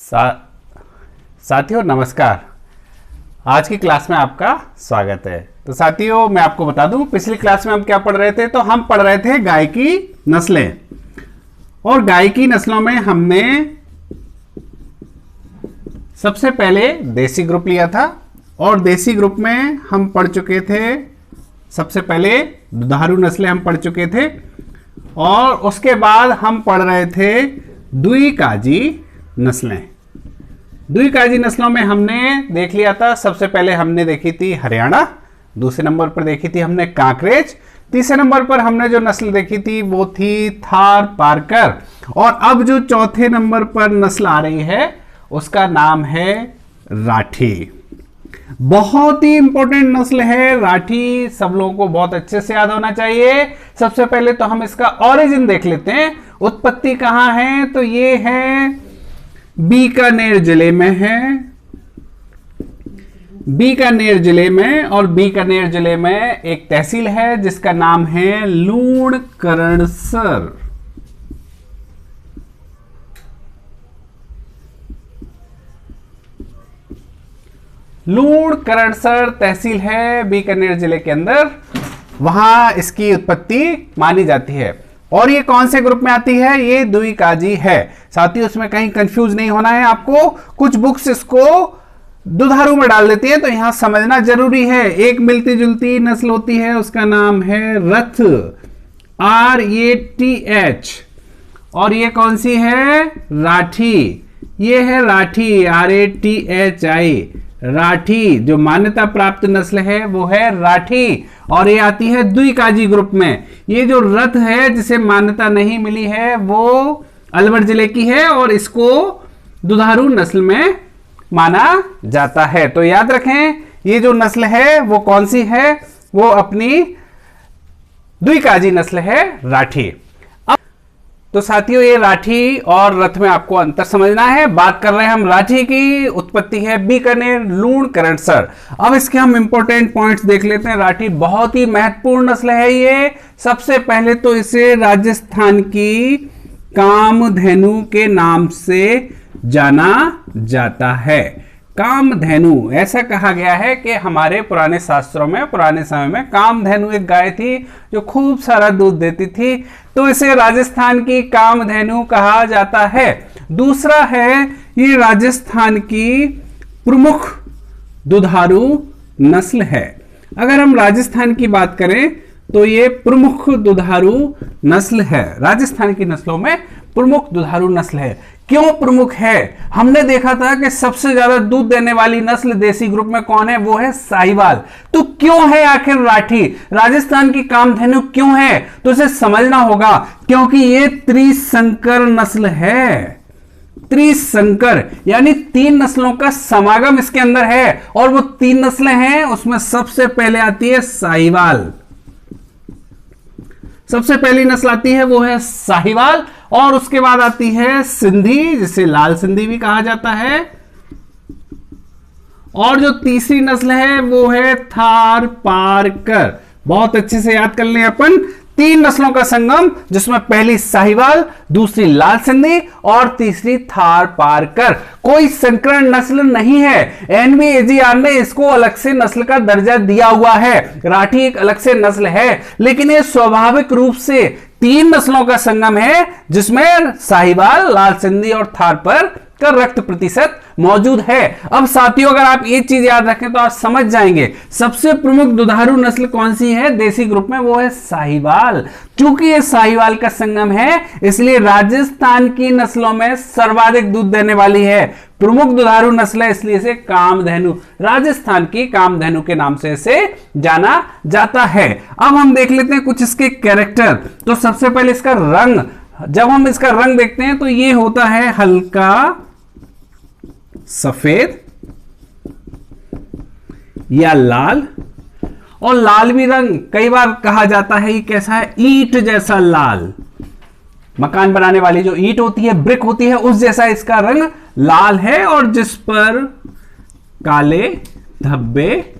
सा साथियों नमस्कार। आज की क्लास में आपका स्वागत है। तो साथियों मैं आपको बता दूं, पिछली क्लास में हम क्या पढ़ रहे थे, तो हम पढ़ रहे थे गाय की नस्लें। और गाय की नस्लों में हमने सबसे पहले देसी ग्रुप लिया था और देसी ग्रुप में हम पढ़ चुके थे, सबसे पहले दुधारू नस्लें हम पढ़ चुके थे और उसके बाद हम पढ़ रहे थे द्विकाजी नस्लें। द्विकाजी नस्लों में हमने देख लिया था, सबसे पहले हमने देखी थी हरियाणा, दूसरे नंबर पर देखी थी हमने कांकरेज, तीसरे नंबर पर हमने जो नस्ल देखी थी वो थी थार पारकर और अब जो चौथे नंबर पर नस्ल आ रही है उसका नाम है राठी। बहुत ही इंपॉर्टेंट नस्ल है राठी, सब लोगों को बहुत अच्छे से याद होना चाहिए। सबसे पहले तो हम इसका ओरिजिन देख लेते हैं, उत्पत्ति कहां है, तो ये है बीकानेर जिले में है, बीकानेर जिले में। और बीकानेर जिले में एक तहसील है जिसका नाम है लूणकरणसर। लूणकरणसर तहसील है बीकानेर जिले के अंदर, वहां इसकी उत्पत्ति मानी जाती है। और ये कौन से ग्रुप में आती है, ये द्विकाजी है। साथियों इसमें कहीं कंफ्यूज नहीं होना है आपको, कुछ बुक्स इसको दुधारू में डाल देती है तो यहां समझना जरूरी है। एक मिलती जुलती नस्ल होती है उसका नाम है रथ, RATH। और ये कौन सी है, राठी, ये है राठी, RATHI, राठी। जो मान्यता प्राप्त नस्ल है वो है राठी और ये आती है द्विकाजी ग्रुप में। ये जो रथ है जिसे मान्यता नहीं मिली है वो अलवर जिले की है और इसको दुधारू नस्ल में माना जाता है। तो याद रखें ये जो नस्ल है वो कौन सी है, वो अपनी द्विकाजी नस्ल है राठी। तो साथियों ये राठी और रथ में आपको अंतर समझना है। बात कर रहे हैं हम राठी की, उत्पत्ति है बीकानेर लूणकरणसर। अब इसके हम इंपॉर्टेंट पॉइंट्स देख लेते हैं। राठी बहुत ही महत्वपूर्ण नस्ल है ये। सबसे पहले तो इसे राजस्थान की कामधेनु के नाम से जाना जाता है। कामधेनु, ऐसा कहा गया है कि हमारे पुराने शास्त्रों में, पुराने समय में कामधेनु एक गाय थी जो खूब सारा दूध देती थी, तो इसे राजस्थान की कामधेनु कहा जाता है। दूसरा है ये राजस्थान की प्रमुख दुधारू नस्ल है। अगर हम राजस्थान की बात करें तो ये प्रमुख दुधारू नस्ल है, राजस्थान की नस्लों में प्रमुख दुधारू नस्ल है। क्यों प्रमुख है, हमने देखा था कि सबसे ज्यादा दूध देने वाली नस्ल देसी ग्रुप में कौन है, वो है साहिवाल। तो क्यों है आखिर राठी, राजस्थान की कामधेनु क्यों है, तो इसे समझना होगा क्योंकि ये त्रिशंकर नस्ल है। त्रिशंकर यानी तीन नस्लों का समागम इसके अंदर है और वो तीन नस्लें हैं, उसमें सबसे पहले आती है साहिवाल। सबसे पहली नस्ल आती है वो है साहिवाल और उसके बाद आती है सिंधी, जिसे लाल सिंधी भी कहा जाता है। और जो तीसरी नस्ल है वो है थार पारकर। बहुत अच्छे से याद कर लें अपन, तीन नस्लों का संगम जिसमें पहली साहिवाल, दूसरी लाल सिंधी और तीसरी थार पारकर। कोई संकरण नस्ल नहीं है, NBAGR ने इसको अलग से नस्ल का दर्जा दिया हुआ है। राठी एक अलग से नस्ल है लेकिन ये स्वाभाविक रूप से तीन नस्लों का संगम है जिसमें साहिवाल, लाल सिंधी और थार पर का रक्त प्रतिशत मौजूद है। अब साथियों अगर आप ये चीज याद रखें तो आप समझ जाएंगे सबसे प्रमुख दुधारू नस्ल कौन सी है देसी ग्रुप में, वो है साहिवाल। चूंकि ये साहिवाल का संगम है इसलिए राजस्थान की नस्लों में सर्वाधिक दूध देने वाली है, प्रमुख दुधारू नस्ल है, इसलिए इसे कामधेनु, राजस्थान की कामधेनु के नाम से इसे जाना जाता है। अब हम देख लेते हैं कुछ इसके कैरेक्टर। तो सबसे पहले इसका रंग, जब हम इसका रंग देखते हैं तो ये होता है हल्का सफेद या लाल। और लाल भी रंग कई बार कहा जाता है ये कैसा है, ईंट जैसा लाल। मकान बनाने वाली जो ईंट होती है, ब्रिक होती है, उस जैसा इसका रंग लाल है और जिस पर काले धब्बे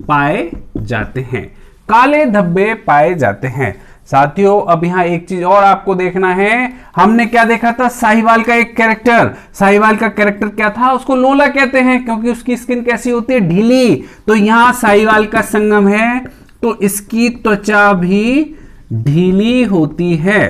पाए जाते हैं, काले धब्बे पाए जाते हैं। साथियों अब यहाँ एक चीज और आपको देखना है, हमने क्या देखा था, साहिवाल का एक कैरेक्टर, साहिवाल का कैरेक्टर क्या था, उसको लोला कहते हैं क्योंकि उसकी स्किन कैसी होती है, ढीली। तो यहाँ साहिवाल का संगम है तो इसकी त्वचा भी ढीली होती है,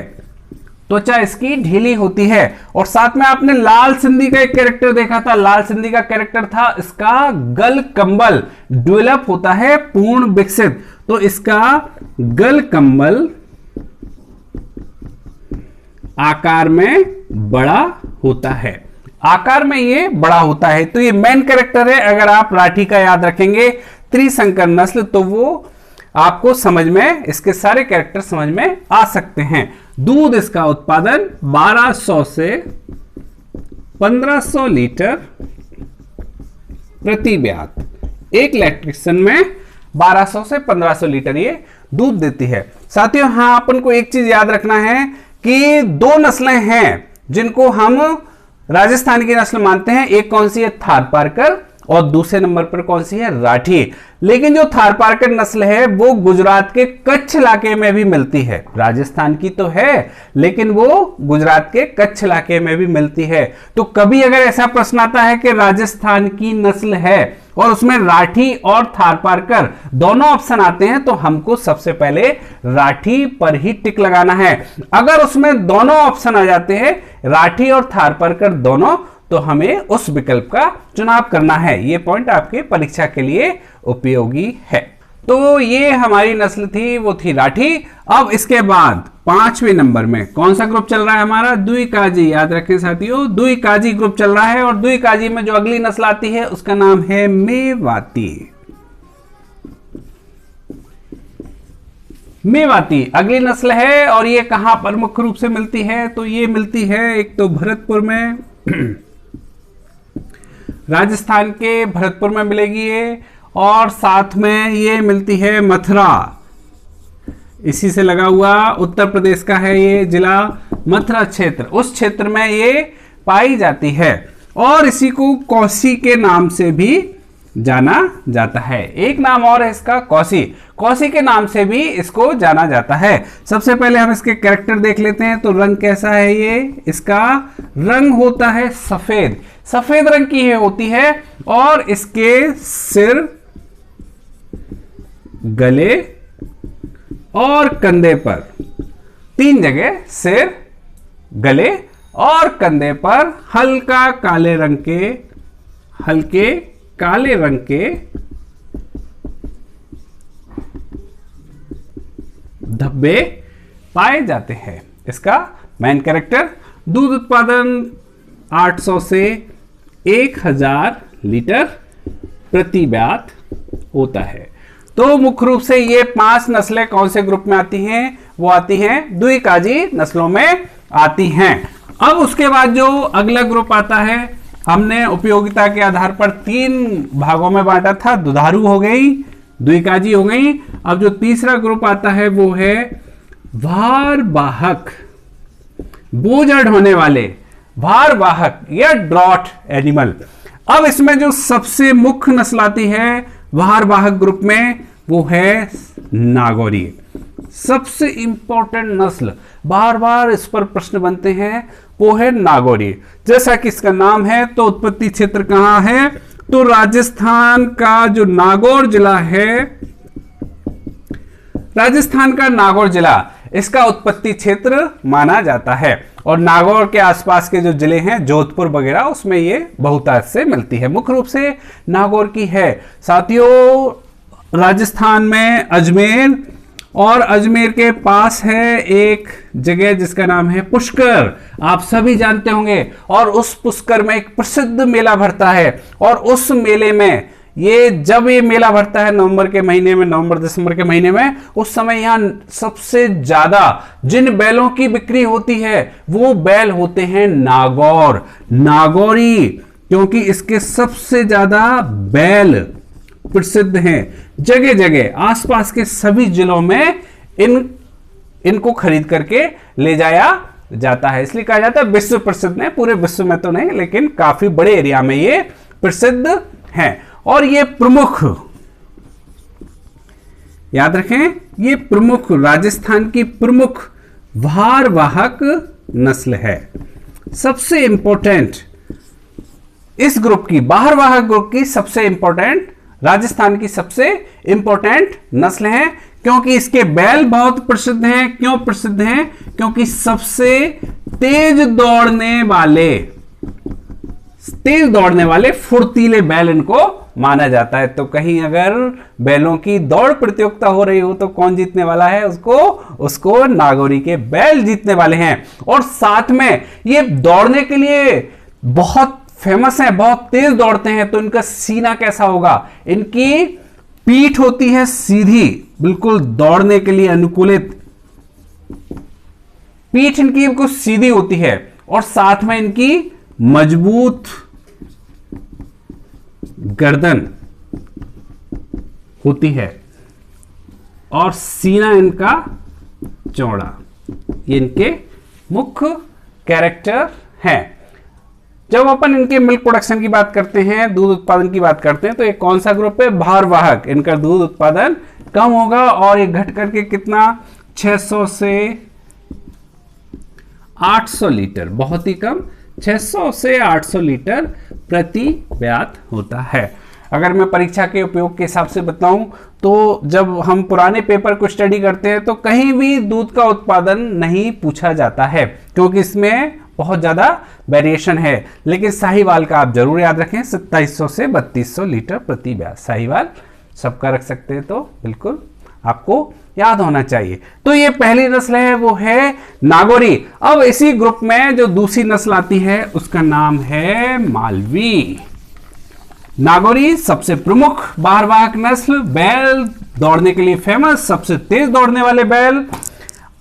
त्वचा इसकी ढीली होती है। और साथ में आपने लाल सिंधी का एक कैरेक्टर देखा था, लाल सिंधी का कैरेक्टर था, इसका गल कंबल डेवलप होता है, पूर्ण विकसित। तो इसका गल कंबल आकार में बड़ा होता है, आकार में ये बड़ा होता है। तो ये मेन कैरेक्टर है। अगर आप राठी का याद रखेंगे त्रिशंकर नस्ल, तो वो आपको समझ में, इसके सारे कैरेक्टर समझ में आ सकते हैं। दूध इसका उत्पादन 1200 से 1500 लीटर प्रति ब्यात, एक लैक्टेशन में 1200 से 1500 लीटर ये दूध देती है। साथियों हाँ, अपन को एक चीज याद रखना है कि दो नस्लें हैं जिनको हम राजस्थान की नस्ल मानते हैं, एक कौन सी है, थारपारकर, और दूसरे नंबर पर कौन सी है, राठी। लेकिन जो थारपारकर नस्ल है वो गुजरात के कच्छ इलाके में भी मिलती है, राजस्थान की तो है लेकिन वो गुजरात के कच्छ इलाके में भी मिलती है। तो कभी अगर ऐसा प्रश्न आता है कि राजस्थान की नस्ल है और उसमें राठी और थारपारकर दोनों ऑप्शन आते हैं, तो हमको सबसे पहले राठी पर ही टिक लगाना है। अगर उसमें दोनों ऑप्शन आ जाते हैं, राठी और थारपारकर दोनों, तो हमें उस विकल्प का चुनाव करना है। यह पॉइंट आपके परीक्षा के लिए उपयोगी है। तो ये हमारी नस्ल थी, वो थी राठी। अब इसके बाद 5वें नंबर में कौन सा ग्रुप चल रहा है हमारा, द्विकाजी। याद रखें साथियों, द्विकाजी ग्रुप चल रहा है। और द्विकाजी में जो अगली नस्ल आती है उसका नाम है मेवाती। मेवाती अगली नस्ल है और ये कहां पर मुख्य रूप से मिलती है, तो ये मिलती है एक तो भरतपुर में, राजस्थान के भरतपुर में मिलेगी ये, और साथ में ये मिलती है मथुरा, इसी से लगा हुआ उत्तर प्रदेश का है ये जिला, मथुरा क्षेत्र, उस क्षेत्र में ये पाई जाती है। और इसी को कौसी के नाम से भी जाना जाता है। एक नाम और है इसका, कौसी, कौसी के नाम से भी इसको जाना जाता है। सबसे पहले हम इसके कैरेक्टर देख लेते हैं। तो रंग कैसा है ये, इसका रंग होता है सफेद, सफेद रंग की ये होती है। और इसके सिर, गले और कंधे पर, तीन जगह सिर, गले और कंधे पर हल्का काले रंग के, हल्के काले रंग के धब्बे पाए जाते हैं। इसका मेन कैरेक्टर, दूध उत्पादन 800 से 1000 लीटर प्रति ब्यात होता है। तो मुख्य रूप से ये 5 नस्लें कौन से ग्रुप में आती हैं, वो आती हैं द्विकाजी नस्लों में आती हैं। अब उसके बाद जो अगला ग्रुप आता है, हमने उपयोगिता के आधार पर 3 भागों में बांटा था, दुधारू हो गई, द्विकाजी हो गई। अब जो तीसरा ग्रुप आता है वो है भारवाहक, बोझ ढोने वाले, भारवाहक या ड्रॉट एनिमल। अब इसमें जो सबसे मुख्य नस्ल आती है भारवाहक ग्रुप में, वो है नागौरी, सबसे इंपॉर्टेंट नस्ल, बार बार इस पर प्रश्न बनते हैं, वो है नागौरी। जैसा कि इसका नाम है, तो उत्पत्ति क्षेत्र कहां है, तो राजस्थान का जो नागौर जिला है, राजस्थान का नागौर जिला इसका उत्पत्ति क्षेत्र माना जाता है। और नागौर के आसपास के जो जिले हैं, जोधपुर वगैरह, उसमें ये बहुतायत से मिलती है। मुख्य रूप से नागौर की है। साथियों राजस्थान में अजमेर, और अजमेर के पास है एक जगह जिसका नाम है पुष्कर, आप सभी जानते होंगे। और उस पुष्कर में एक प्रसिद्ध मेला भरता है। और उस मेले में जब ये मेला भरता है नवंबर के महीने में, नवंबर दिसंबर के महीने में, उस समय यहां सबसे ज्यादा जिन बैलों की बिक्री होती है वो बैल होते हैं नागौर, नागौरी, क्योंकि इसके सबसे ज्यादा बैल प्रसिद्ध हैं। जगह जगह आसपास के सभी जिलों में इनको खरीद करके ले जाया जाता है, इसलिए कहा जाता है विश्व प्रसिद्ध है। पूरे विश्व में तो नहीं, लेकिन काफी बड़े एरिया में ये प्रसिद्ध हैं। और ये प्रमुख, याद रखें, ये प्रमुख राजस्थान की प्रमुख भारवाहक नस्ल है। सबसे इंपॉर्टेंट इस ग्रुप की, भारवाहक ग्रुप की सबसे इंपॉर्टेंट, राजस्थान की सबसे इंपॉर्टेंट नस्ल है, क्योंकि इसके बैल बहुत प्रसिद्ध हैं। क्यों प्रसिद्ध हैं? क्योंकि सबसे तेज दौड़ने वाले फुर्तीले बैल इनको माना जाता है। तो कहीं अगर बैलों की दौड़ प्रतियोगिता हो रही हो तो कौन जीतने वाला है? उसको नागौरी के बैल जीतने वाले हैं। और साथ में ये दौड़ने के लिए बहुत फेमस है, बहुत तेज दौड़ते हैं। तो इनका सीना कैसा होगा? इनकी पीठ होती है सीधी, बिल्कुल दौड़ने के लिए अनुकूलित पीठ इनकी बिल्कुल सीधी होती है, और साथ में इनकी मजबूत गर्दन होती है और सीना इनका चौड़ा। ये इनके मुख्य कैरेक्टर हैं। जब अपन इनके मिल्क प्रोडक्शन की बात करते हैं, दूध उत्पादन की बात करते हैं, तो ये कौन सा ग्रुप है? भारवाहक। इनका दूध उत्पादन कम होगा और ये घट करके कितना? 600 से 800 लीटर, बहुत ही कम, 600 से 800 लीटर प्रति ब्यात होता है। अगर मैं परीक्षा के उपयोग के हिसाब से बताऊं तो जब हम पुराने पेपर को स्टडी करते हैं तो कहीं भी दूध का उत्पादन नहीं पूछा जाता है, क्योंकि इसमें बहुत ज़्यादा वेरिएशन है। लेकिन साहिवाल का आप जरूर याद रखें, 2700 से 3200 लीटर प्रति ब्यात। साहिवाल सबका रख सकते हैं, तो बिल्कुल आपको याद होना चाहिए। तो ये पहली नस्ल है, वो है नागौरी। अब इसी ग्रुप में जो दूसरी नस्ल आती है उसका नाम है मालवी। नागौरी सबसे प्रमुख भारवाहक नस्ल, बैल दौड़ने के लिए फेमस, सबसे तेज दौड़ने वाले बैल।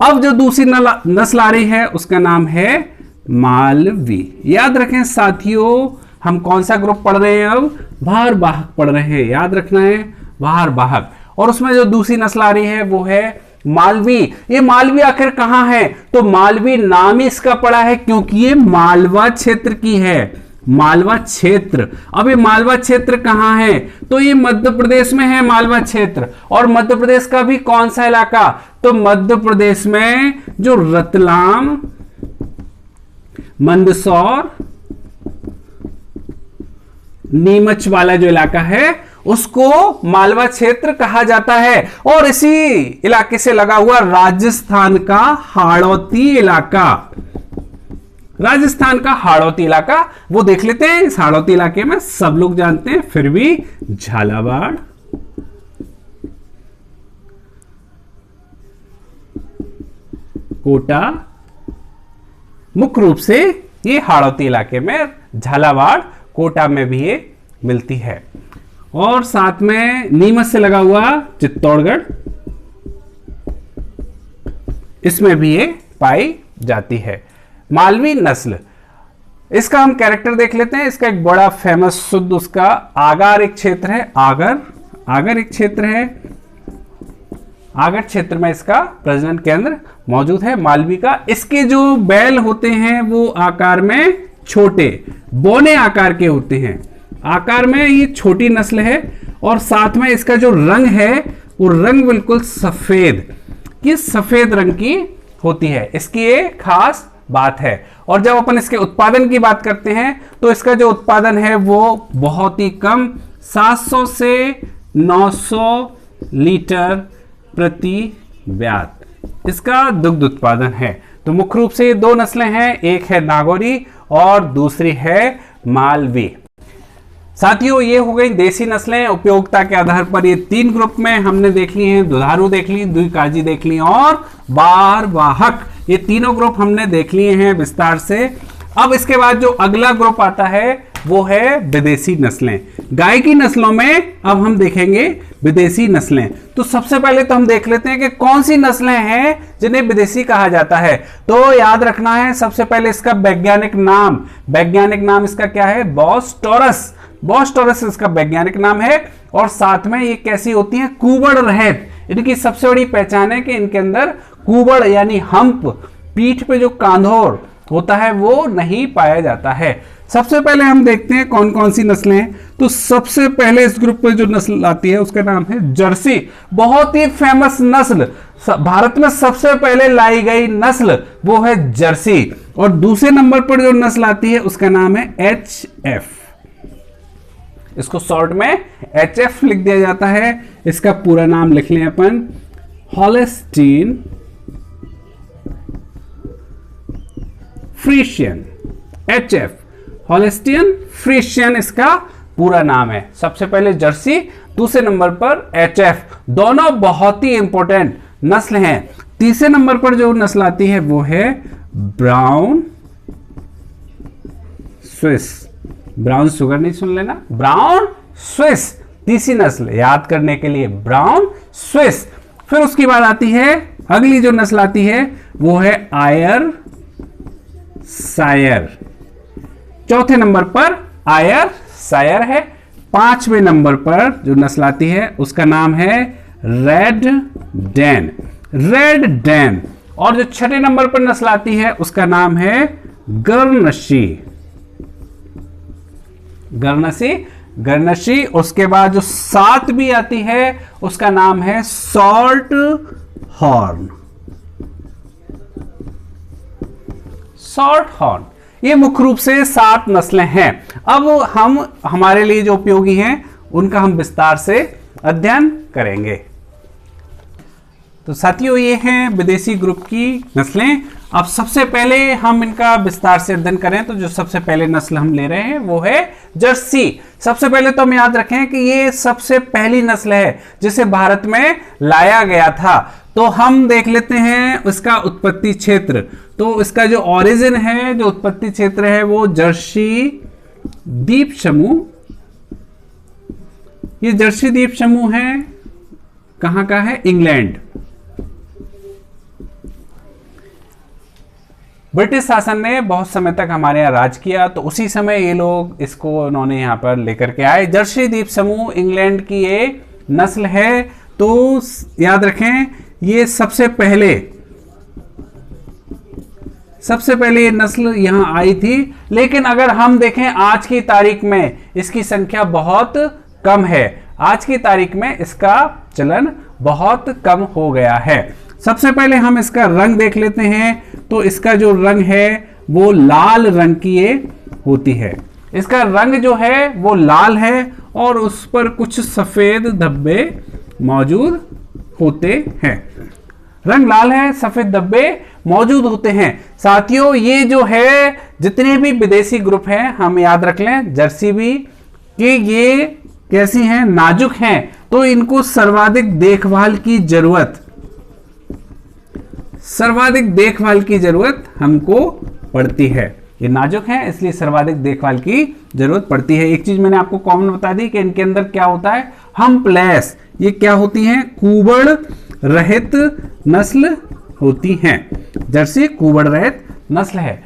अब जो दूसरी नस्ल आ रही है उसका नाम है मालवी। याद रखें साथियों, हम कौन सा ग्रुप पढ़ रहे हैं? अब भारवाहक पढ़ रहे हैं, याद रखना है, भारवाहक। और उसमें जो दूसरी नस्ल आ रही है वो है मालवी। ये मालवी आखिर कहां है? तो मालवी नाम ही इसका पड़ा है क्योंकि ये मालवा क्षेत्र की है, मालवा क्षेत्र। अब ये मालवा क्षेत्र कहां है? तो ये मध्य प्रदेश में है मालवा क्षेत्र। और मध्य प्रदेश का भी कौन सा इलाका? तो मध्य प्रदेश में जो रतलाम, मंदसौर, नीमच वाला जो इलाका है उसको मालवा क्षेत्र कहा जाता है। और इसी इलाके से लगा हुआ राजस्थान का हाड़ौती इलाका, राजस्थान का हाड़ौती इलाका वो देख लेते हैं। इस हाड़ौती इलाके में सब लोग जानते हैं, फिर भी झालावाड़, कोटा, मुख्य रूप से ये हाड़ौती इलाके में झालावाड़, कोटा में भी ये मिलती है। और साथ में नीमच से लगा हुआ चित्तौड़गढ़, इसमें भी ये पाई जाती है। मालवी नस्ल, इसका हम कैरेक्टर देख लेते हैं। इसका एक बड़ा फेमस शुद्ध उसका आगर एक क्षेत्र है, आगर एक क्षेत्र है। आगर क्षेत्र में इसका प्रजनन केंद्र मौजूद है मालवी का। इसके जो बैल होते हैं वो आकार में छोटे, बौने आकार के होते हैं। आकार में ये छोटी नस्ल है और साथ में इसका जो रंग है वो रंग बिल्कुल सफेद, ये सफेद रंग की होती है। इसकी एक खास बात है। और जब अपन इसके उत्पादन की बात करते हैं तो इसका जो उत्पादन है वो बहुत ही कम, 700 से 900 लीटर प्रति ब्यात इसका दुग्ध उत्पादन है। तो मुख्य रूप से ये दो नस्लें हैं, एक है नागौरी और दूसरी है मालवी। साथियों, ये हो गई देसी नस्लें। उपयोगिता के आधार पर ये तीन ग्रुप में हमने देख ली हैं, दुधारू देख ली, द्विकाजी देख ली और भारवाहक, ये तीनों ग्रुप हमने देख लिए हैं विस्तार से। अब इसके बाद जो अगला ग्रुप आता है वो है विदेशी नस्लें। गाय की नस्लों में अब हम देखेंगे विदेशी नस्लें। तो सबसे पहले तो हम देख लेते हैं कि कौन सी नस्लें हैं जिन्हें विदेशी कहा जाता है। तो याद रखना है सबसे पहले इसका वैज्ञानिक नाम इसका क्या है? Boss taurus. बॉस टॉरस इसका वैज्ञानिक नाम है। और साथ में ये कैसी होती है? कुबड़ रहित। इनकी सबसे बड़ी पहचान है कि इनके अंदर कुबड़ यानी हम्प, पीठ पे जो कांधोर होता है वो नहीं पाया जाता है। सबसे पहले हम देखते हैं कौन कौन सी नस्लें हैं। तो सबसे पहले इस ग्रुप में जो नस्ल आती है उसका नाम है जर्सी। बहुत ही फेमस नस्ल, भारत में सबसे पहले लाई गई नस्ल वो है जर्सी। और दूसरे नंबर पर जो नस्ल आती है उसका नाम है HF। इसको शॉर्ट में HF लिख दिया जाता है। इसका पूरा नाम लिख लें अपन, हॉलस्टीन फ्रीशियन, HF, हॉलस्टीन फ्रीशियन इसका पूरा नाम है। सबसे पहले जर्सी, दूसरे नंबर पर HF। दोनों बहुत ही इंपॉर्टेंट नस्ल हैं। तीसरे नंबर पर जो नस्ल आती है वो है ब्राउन स्विस। ब्राउन शुगर नहीं सुन लेना, ब्राउन स्विस तीसरी नस्ल याद करने के लिए, ब्राउन स्विस। फिर उसके बाद आती है अगली जो नस्ल आती है वो है आयर सायर। चौथे नंबर पर आयर सायर है। पांचवें नंबर पर जो नस्ल आती है उसका नाम है रेड डैन, रेड डैन। और जो छठे नंबर पर नस्ल आती है उसका नाम है गर्नशी, गर्नशी, गर्नशी। उसके बाद जो सातवीं आती है उसका नाम है सॉल्ट हॉर्न, सॉल्ट हॉर्न। ये मुख्य रूप से 7 नस्लें हैं। अब हम हमारे लिए जो उपयोगी हैं उनका हम विस्तार से अध्ययन करेंगे। तो साथियों ये हैं विदेशी ग्रुप की नस्लें। अब सबसे पहले हम इनका विस्तार से अध्ययन करें तो जो सबसे पहले नस्ल हम ले रहे हैं वो है जर्सी। सबसे पहले तो हम याद रखें कि ये सबसे पहली नस्ल है जिसे भारत में लाया गया था। तो हम देख लेते हैं इसका उत्पत्ति क्षेत्र। तो इसका जो ओरिजिन है, जो उत्पत्ति क्षेत्र है वो जर्सी द्वीप समूह। ये जर्सी द्वीप समूह है, कहां का है? इंग्लैंड। ब्रिटिश शासन ने बहुत समय तक हमारे यहाँ राज किया, तो उसी समय ये लोग इसको उन्होंने यहाँ पर लेकर के आए। जर्सी द्वीप समूह इंग्लैंड की ये नस्ल है। तो याद रखें ये सबसे पहले ये नस्ल यहां आई थी। लेकिन अगर हम देखें आज की तारीख में इसकी संख्या बहुत कम है। आज की तारीख में इसका चलन बहुत कम हो गया है। सबसे पहले हम इसका रंग देख लेते हैं। तो इसका जो रंग है वो लाल रंग की ये होती है। इसका रंग जो है वो लाल है और उस पर कुछ सफेद धब्बे मौजूद होते हैं। रंग लाल है, सफेद धब्बे मौजूद होते हैं। साथियों ये जो है जितने भी विदेशी ग्रुप हैं हम याद रख लें, जर्सी भी, कि ये कैसी हैं? नाजुक हैं। तो इनको सर्वाधिक देखभाल की जरूरत हमको पड़ती है। ये नाजुक हैं इसलिए सर्वाधिक देखभाल की जरूरत पड़ती है। एक चीज मैंने आपको कॉमन बता दी कि इनके अंदर क्या होता है, हम्पलेस। ये क्या होती हैं? कुबड़ रहित नस्ल होती हैं। जर्सी कुबड़ रहित नस्ल है।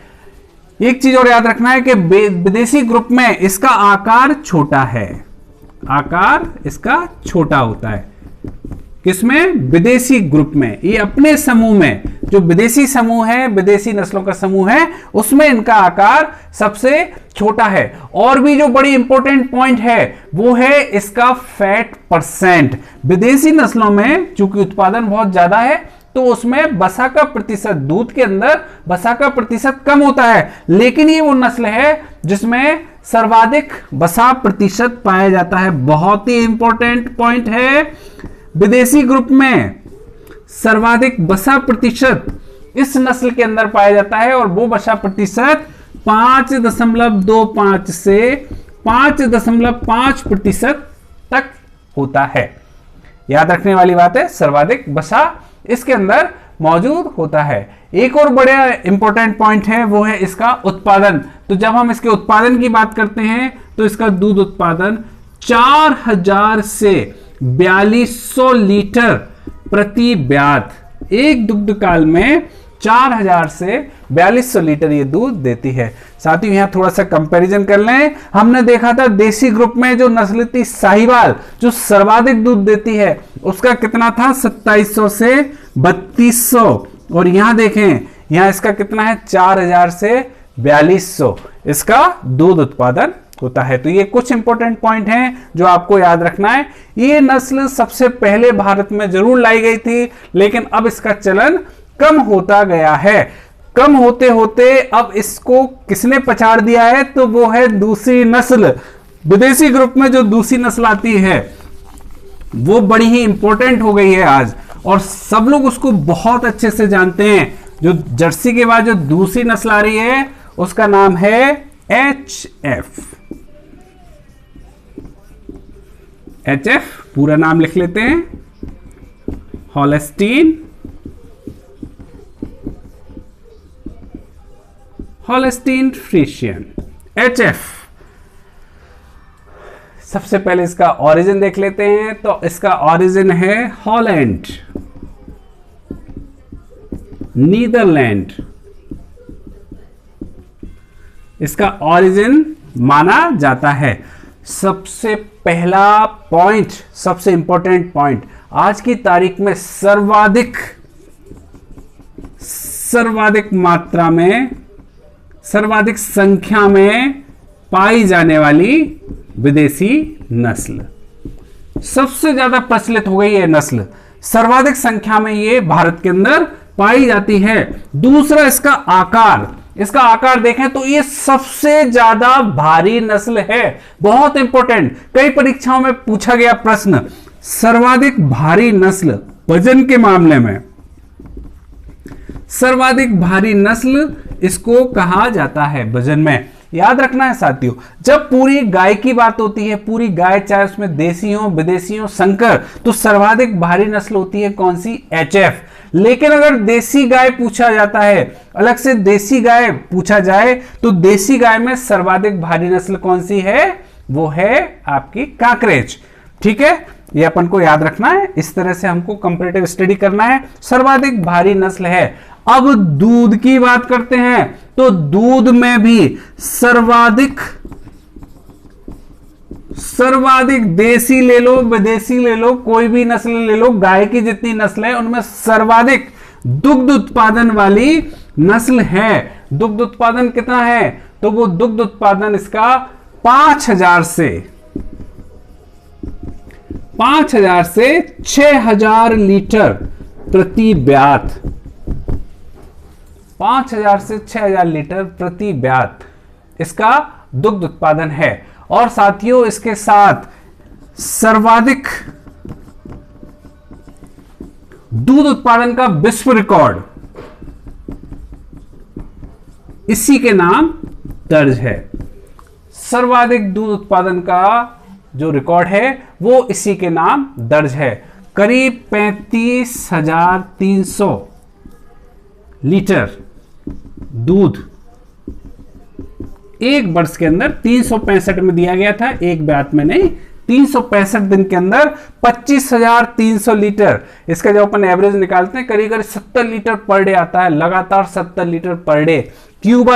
एक चीज और याद रखना है कि विदेशी ग्रुप में इसका आकार छोटा है, आकार इसका छोटा होता है। किसमें? विदेशी ग्रुप में। ये अपने समूह में, जो विदेशी समूह है, विदेशी नस्लों का समूह है, उसमें इनका आकार सबसे छोटा है। और भी जो बड़ी इंपॉर्टेंट पॉइंट है वो है इसका फैट परसेंट। विदेशी नस्लों में चूंकि उत्पादन बहुत ज्यादा है तो उसमें वसा का प्रतिशत, दूध के अंदर वसा का प्रतिशत कम होता है। लेकिन ये वो नस्ल है जिसमें सर्वाधिक वसा प्रतिशत पाया जाता है। बहुत ही इंपॉर्टेंट पॉइंट है, विदेशी ग्रुप में सर्वाधिक वसा प्रतिशत इस नस्ल के अंदर पाया जाता है और वो वसा प्रतिशत 5.25 से 5.5% तक होता है। याद रखने वाली बात है, सर्वाधिक वसा इसके अंदर मौजूद होता है। एक और बड़ा इंपॉर्टेंट पॉइंट है वो है इसका उत्पादन। तो जब हम इसके उत्पादन की बात करते हैं तो इसका दूध उत्पादन 4000 से 4200 लीटर प्रति ब्यात, एक दुग्ध काल में 4000 से 4200 लीटर ये दूध देती है। साथियों यहाँ थोड़ा सा कंपैरिजन कर लें। हमने देखा था देसी ग्रुप में जो नस्ल थी साहिवाल, जो सर्वाधिक दूध देती है, उसका कितना था? 2700 से 3200। और यहाँ देखें, यहाँ इसका कितना है? 4000 से 4200 इसका दूध उत्पादन होता है। तो ये कुछ इंपॉर्टेंट पॉइंट हैं जो आपको याद रखना है। ये नस्ल सबसे पहले भारत में जरूर लाई गई थी, लेकिन अब इसका चलन कम होता गया है। कम होते होते अब इसको किसने पछाड़ दिया है, तो वो है दूसरी नस्ल। विदेशी ग्रुप में जो दूसरी नस्ल आती है वो बड़ी ही इंपॉर्टेंट हो गई है आज, और सब लोग उसको बहुत अच्छे से जानते हैं। जो जर्सी के बाद जो दूसरी नस्ल आ रही है उसका नाम है HF। HF पूरा नाम लिख लेते हैं, हॉलस्टीन फ्रीशियन, HF। सबसे पहले इसका ओरिजिन देख लेते हैं। तो इसका ओरिजिन है हॉलैंड, नीदरलैंड। इसका ओरिजिन माना जाता है। सबसे पहला पॉइंट, सबसे इंपॉर्टेंट पॉइंट, आज की तारीख में सर्वाधिक मात्रा में, सर्वाधिक संख्या में पाई जाने वाली विदेशी नस्ल, सबसे ज्यादा प्रचलित हो गई है नस्ल, सर्वाधिक संख्या में ये भारत के अंदर पाई जाती है। दूसरा इसका आकार, इसका आकार देखें तो ये सबसे ज्यादा भारी नस्ल है। बहुत इंपॉर्टेंट, कई परीक्षाओं में पूछा गया प्रश्न, सर्वाधिक भारी नस्ल वजन के मामले में, सर्वाधिक भारी नस्ल इसको कहा जाता है वजन में। याद रखना है साथियों, जब पूरी गाय की बात होती है, पूरी गाय चाहे उसमें देसी हो, विदेशी हो, संकर, तो सर्वाधिक भारी नस्ल होती है कौन सी? HF। लेकिन अगर देसी गाय पूछा जाता है, अलग से देसी गाय पूछा जाए, तो देसी गाय में सर्वाधिक भारी नस्ल कौन सी है? वो है आपकी कांकरेज। ठीक है, ये अपन को याद रखना है। इस तरह से हमको कंपैरेटिव स्टडी करना है। सर्वाधिक भारी नस्ल है। अब दूध की बात करते हैं, तो दूध में भी सर्वाधिक देसी ले लो, विदेशी ले लो, कोई भी नस्ल ले लो, गाय की जितनी नस्ल है उनमें सर्वाधिक दुग्ध उत्पादन वाली नस्ल है। दुग्ध उत्पादन कितना है? तो वो दुग्ध उत्पादन इसका 5000 से 6000 लीटर प्रति ब्यात, 5000 से 6000 लीटर प्रति ब्यात इसका दुग्ध उत्पादन है। और साथियों, इसके साथ सर्वाधिक दूध उत्पादन का विश्व रिकॉर्ड इसी के नाम दर्ज है। सर्वाधिक दूध उत्पादन का जो रिकॉर्ड है वो इसी के नाम दर्ज है। करीब 35,300 लीटर दूध एक वर्ष के अंदर, 365 में दिया गया था, एक ब्यात में नहीं, 365 दिन के अंदर 25,300 लीटर। इसका जब अपन एवरेज निकालते हैं करीब 70 लीटर पर डे आता है, लगातार 70 लीटर पर डे। क्यूबा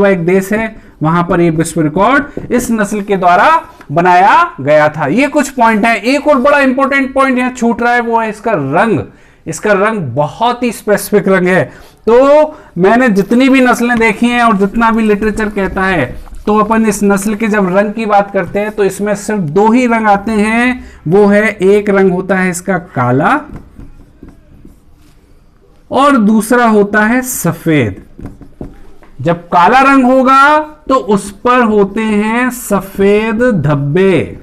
एक देश है, वहां पर ये विश्व रिकॉर्ड इस नस्ल के द्वारा बनाया गया था। ये कुछ पॉइंट है। एक और बड़ा इंपॉर्टेंट पॉइंट यहां छूट रहा है, वो है इसका रंग। इसका रंग बहुत ही स्पेसिफिक रंग है। तो मैंने जितनी भी नस्लें देखी हैं और जितना भी लिटरेचर कहता है, तो अपन इस नस्ल के जब रंग की बात करते हैं तो इसमें सिर्फ 2 ही रंग आते हैं। वो है, एक रंग होता है इसका काला और दूसरा होता है सफेद। जब काला रंग होगा तो उस पर होते हैं सफेद धब्बे,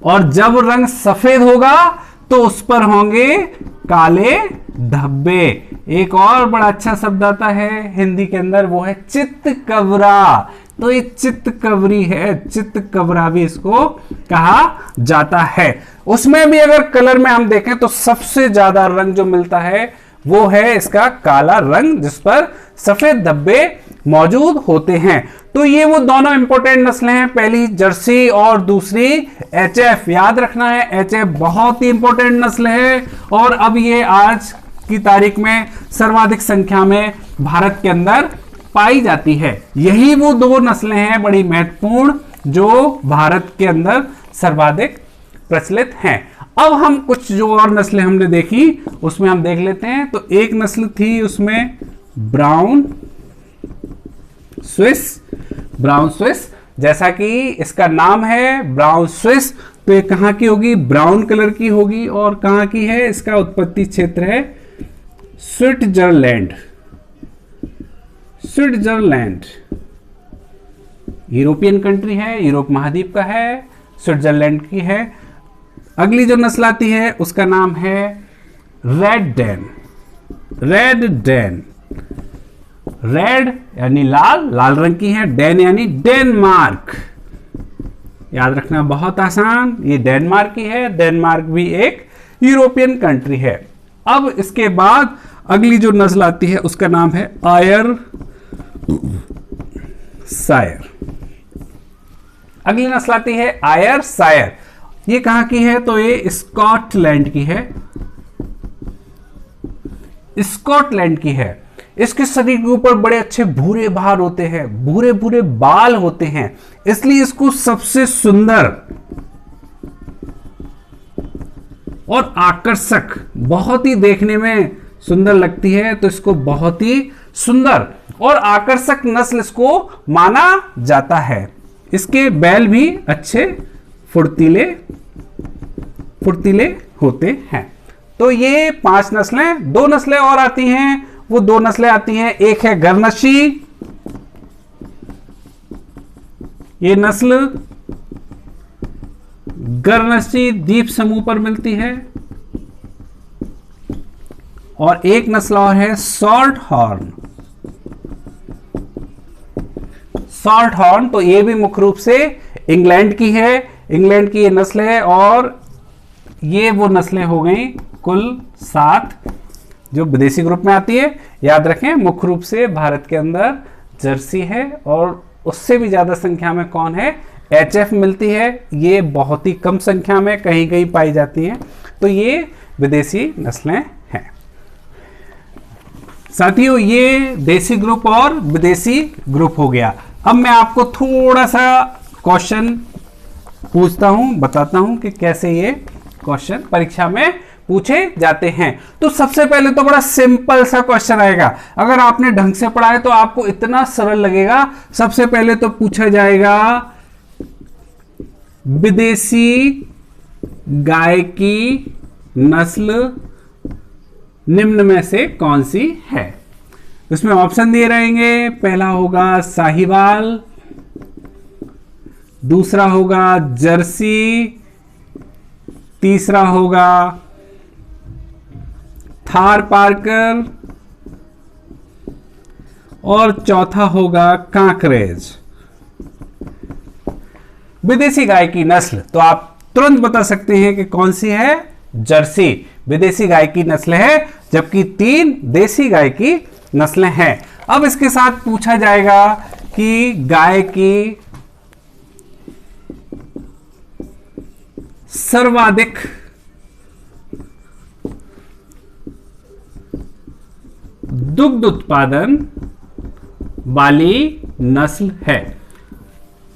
और जब रंग सफेद होगा तो उस पर होंगे काले धब्बे। एक और बड़ा अच्छा शब्द आता है हिंदी के अंदर, वो है चित्तकबरा। तो ये चित्तकबरी है, चित्तकबरा भी इसको कहा जाता है। उसमें भी अगर कलर में हम देखें तो सबसे ज्यादा रंग जो मिलता है वो है इसका काला रंग, जिस पर सफेद धब्बे मौजूद होते हैं। तो ये वो दोनों इंपॉर्टेंट नस्लें हैं, पहली जर्सी और दूसरी HF। याद रखना है, HF बहुत ही इंपॉर्टेंट नस्ल है, और अब ये आज की तारीख में सर्वाधिक संख्या में भारत के अंदर पाई जाती है। यही वो 2 नस्लें हैं बड़ी महत्वपूर्ण जो भारत के अंदर सर्वाधिक प्रचलित हैं। अब हम कुछ जो और नस्लें हमने देखी उसमें हम देख लेते हैं। तो एक नस्ल थी उसमें ब्राउन स्विस, ब्राउन स्विस, जैसा कि इसका नाम है ब्राउन स्विस, तो ये कहाँ की होगी? ब्राउन कलर की होगी। और कहाँ की है? इसका उत्पत्ति क्षेत्र है स्विट्जरलैंड। स्विट्जरलैंड यूरोपियन कंट्री है, यूरोप महाद्वीप का है, स्विट्जरलैंड की है। अगली जो नस्ल आती है उसका नाम है Red Den. Red Den, red यानी लाल, लाल रंग की है, डेन यानी डेनमार्क। याद रखना बहुत आसान, ये डेनमार्क की है। डेनमार्क भी एक यूरोपियन कंट्री है। अब इसके बाद अगली जो नस्ल आती है उसका नाम है आयर सायर। अगली नस्ल आती है आयर सायर। ये कहां की है? तो ये स्कॉटलैंड की है, स्कॉटलैंड की है। इसके शरीर के ऊपर बड़े अच्छे भूरे बाल होते हैं, भूरे भूरे बाल होते हैं, इसलिए इसको सबसे सुंदर और आकर्षक, बहुत ही देखने में सुंदर लगती है, तो इसको बहुत ही सुंदर और आकर्षक नस्ल इसको माना जाता है। इसके बैल भी अच्छे फुर्तीले फुर्तीले होते हैं। तो ये 5 नस्लें, 2 नस्लें और आती हैं। वो 2 नस्लें आती हैं, एक है गरनशी, ये नस्ल गरनशी द्वीप समूह पर मिलती है। और एक नस्ल और है सॉल्ट हॉर्न। सॉल्ट हॉर्न, तो ये भी मुख्य रूप से इंग्लैंड की है, इंग्लैंड की ये नस्ल है। और ये वो नस्लें हो गई कुल 7 जो विदेशी ग्रुप में आती है। याद रखें, मुख्य रूप से भारत के अंदर जर्सी है, और उससे भी ज्यादा संख्या में कौन है? HF मिलती है। ये बहुत ही कम संख्या में कहीं कहीं पाई जाती हैं। तो ये विदेशी नस्लें हैं। साथियों, ये देसी ग्रुप और विदेशी ग्रुप हो गया। अब मैं आपको थोड़ा सा क्वेश्चन पूछता हूं, बताता हूं कि कैसे ये क्वेश्चन परीक्षा में पूछे जाते हैं। तो सबसे पहले तो बड़ा सिंपल सा क्वेश्चन आएगा। अगर आपने ढंग से पढ़ा है तो आपको इतना सरल लगेगा। सबसे पहले तो पूछा जाएगा विदेशी गाय की नस्ल निम्न में से कौन सी है? इसमें ऑप्शन दिए रहेंगे। पहला होगा साहिवाल, दूसरा होगा जर्सी, तीसरा होगा थार पार्कर और चौथा होगा कांकरेज। विदेशी गाय की नस्ल तो आप तुरंत बता सकते हैं कि कौन सी है? जर्सी विदेशी गाय की नस्ल है, जबकि 3 देसी गाय की नस्लें हैं। अब इसके साथ पूछा जाएगा कि गाय की सर्वाधिक दुग्ध उत्पादन वाली नस्ल है।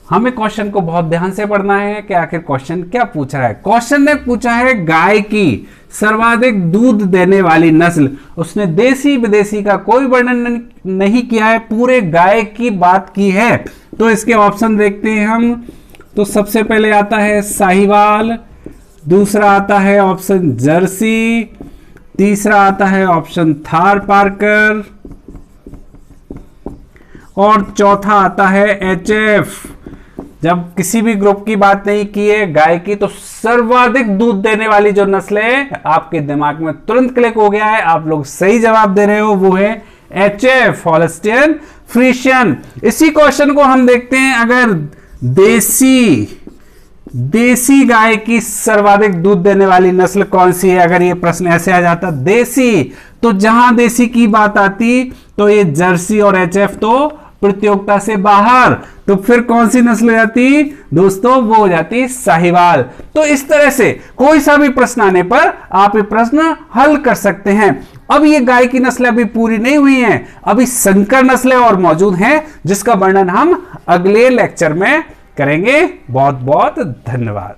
हमें क्वेश्चन को बहुत ध्यान से पढ़ना है कि आखिर क्वेश्चन क्या पूछ रहा है। क्वेश्चन ने पूछा है गाय की सर्वाधिक दूध देने वाली नस्ल। उसने देसी विदेशी का कोई वर्णन नहीं किया है, पूरे गाय की बात की है। तो इसके ऑप्शन देखते हैं हम। तो सबसे पहले आता है साहिवाल, दूसरा आता है ऑप्शन जर्सी, तीसरा आता है ऑप्शन थार पार्कर और चौथा आता है HF। जब किसी भी ग्रुप की बात नहीं की है गाय की, तो सर्वाधिक दूध देने वाली जो नस्ल है आपके दिमाग में तुरंत क्लिक हो गया है, आप लोग सही जवाब दे रहे हो, वो है HF हॉलस्टियन फ्रीशियन। इसी क्वेश्चन को हम देखते हैं। अगर देसी गाय की सर्वाधिक दूध देने वाली नस्ल कौन सी है, अगर ये प्रश्न ऐसे आ जाता देसी, तो जहां देसी की बात आती तो ये जर्सी और HF तो प्रतियोगिता से बाहर, तो फिर कौन सी नस्ल हो जाती दोस्तों? वो हो जाती साहिवाल। तो इस तरह से कोई सा भी प्रश्न आने पर आप ये प्रश्न हल कर सकते हैं। अब ये गाय की नस्लें अभी पूरी नहीं हुई हैं, अभी संकर नस्लें और मौजूद हैं, जिसका वर्णन हम अगले लेक्चर में करेंगे। बहुत बहुत धन्यवाद।